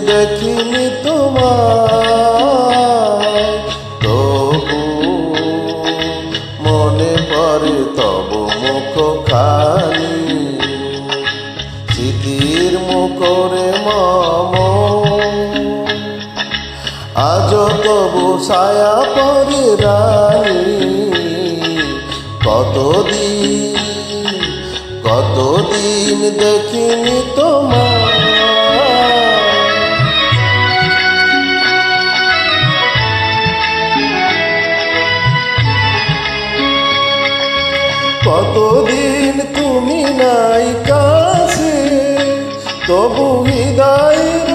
দেখিনি তোমায়, তবু মনে পড়ে তব মুখখানি, স্মৃতির মুখরে মম আজ তবু ছায়া পরে রানী। কতদিন দেখিনি তোমায়, কতদিন তুমি নাই কাছে, তবু হৃদয়ের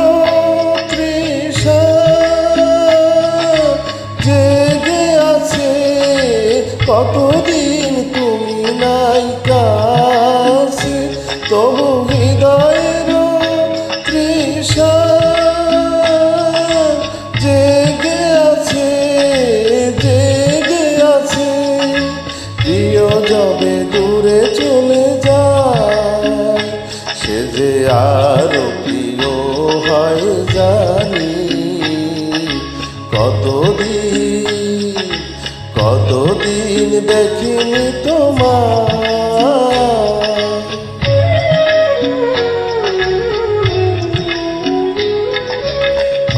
তৃষা জেগে আছে। কতদিন তুমি নাই কাছে, তবু হৃদয়ের তৃষা জেগে আছে, জেগে আছে। প্রিয় যবে দূরে চলে যায়, সে যে আরো প্রিয় হয় জানি। কতদিন দেখিনি তোমায়,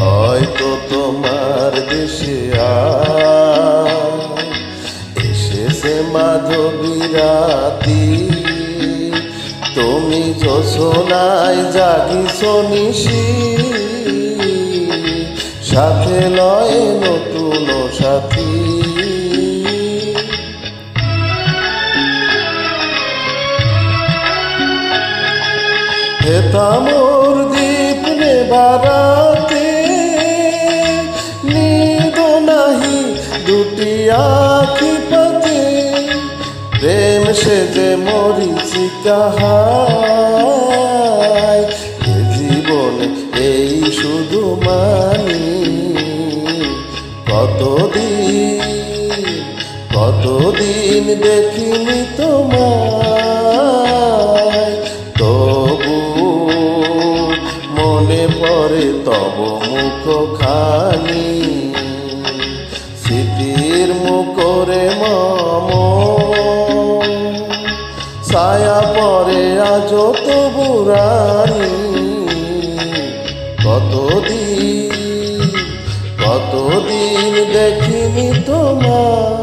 হয়তো তোমার দেশে এসেছে মাধবী রাতি, তুমি জোছনায় জাগিছ নিশি, সাথে লয় নতুন সাথী। হেতা মোর দীপ নেবারাতে, নিদ নাহি দুটি আখি পাতে, প্রেম সেজে মরিচিকা হায়। এ জীবনে এই শুধু মানি, কতদিন দেখিনি তোমায়, তবু মনে পড়ে তব মুখখানি, স্মৃতির মুখরে মম ছায়া পরে আজ তবু রানী। কতদিন দেখিনি তোমায়।